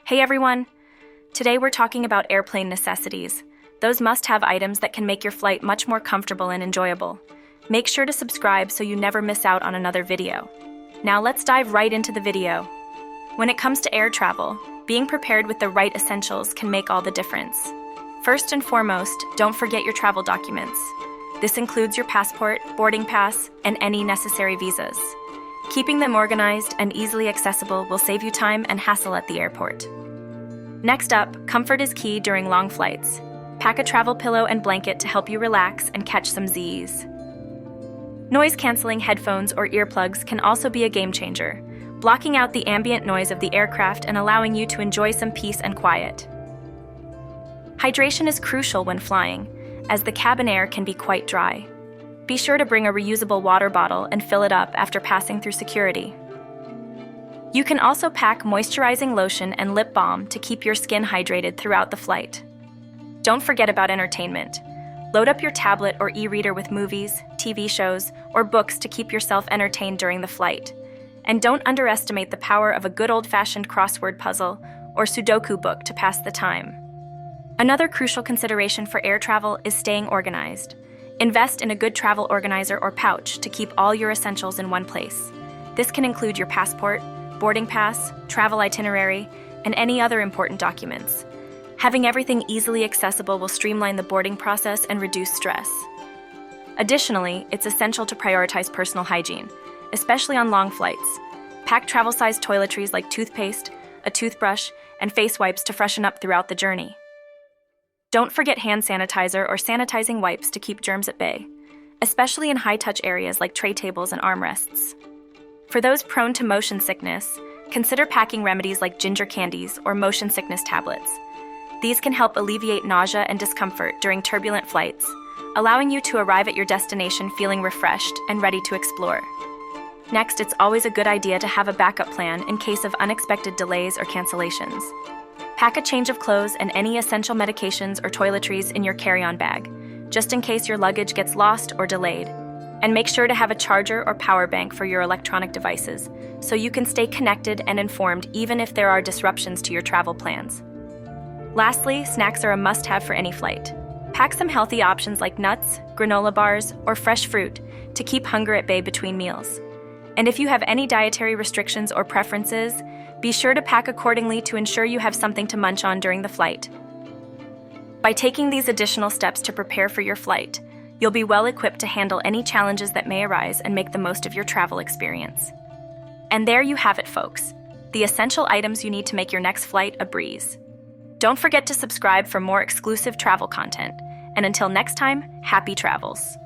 Hey everyone! Today we're talking about airplane necessities, those must-have items that can make your flight much more comfortable and enjoyable. Make sure to subscribe so you never miss out on another video. Now let's dive right into the video. When it comes to air travel, being prepared with the right essentials can make all the difference. First and foremost, don't forget your travel documents. This includes your passport, boarding pass, and any necessary visas. Keeping them organized and easily accessible will save you time and hassle at the airport. Next up, comfort is key during long flights. Pack a travel pillow and blanket to help you relax and catch some Z's. Noise-canceling headphones or earplugs can also be a game changer, blocking out the ambient noise of the aircraft and allowing you to enjoy some peace and quiet. Hydration is crucial when flying, as the cabin air can be quite dry. Be sure to bring a reusable water bottle and fill it up after passing through security. You can also pack moisturizing lotion and lip balm to keep your skin hydrated throughout the flight. Don't forget about entertainment. Load up your tablet or e-reader with movies, TV shows, or books to keep yourself entertained during the flight. And don't underestimate the power of a good old-fashioned crossword puzzle or Sudoku book to pass the time. Another crucial consideration for air travel is staying organized. Invest in a good travel organizer or pouch to keep all your essentials in one place. This can include your passport, boarding pass, travel itinerary, and any other important documents. Having everything easily accessible will streamline the boarding process and reduce stress. Additionally, it's essential to prioritize personal hygiene, especially on long flights. Pack travel-sized toiletries like toothpaste, a toothbrush, and face wipes to freshen up throughout the journey. Don't forget hand sanitizer or sanitizing wipes to keep germs at bay, especially in high-touch areas like tray tables and armrests. For those prone to motion sickness, consider packing remedies like ginger candies or motion sickness tablets. These can help alleviate nausea and discomfort during turbulent flights, allowing you to arrive at your destination feeling refreshed and ready to explore. Next, it's always a good idea to have a backup plan in case of unexpected delays or cancellations. Pack a change of clothes and any essential medications or toiletries in your carry-on bag, just in case your luggage gets lost or delayed. And make sure to have a charger or power bank for your electronic devices, so you can stay connected and informed even if there are disruptions to your travel plans. Lastly, snacks are a must-have for any flight. Pack some healthy options like nuts, granola bars, or fresh fruit to keep hunger at bay between meals. And if you have any dietary restrictions or preferences, be sure to pack accordingly to ensure you have something to munch on during the flight. By taking these additional steps to prepare for your flight, you'll be well equipped to handle any challenges that may arise and make the most of your travel experience. And there you have it, folks, the essential items you need to make your next flight a breeze. Don't forget to subscribe for more exclusive travel content. And until next time, happy travels.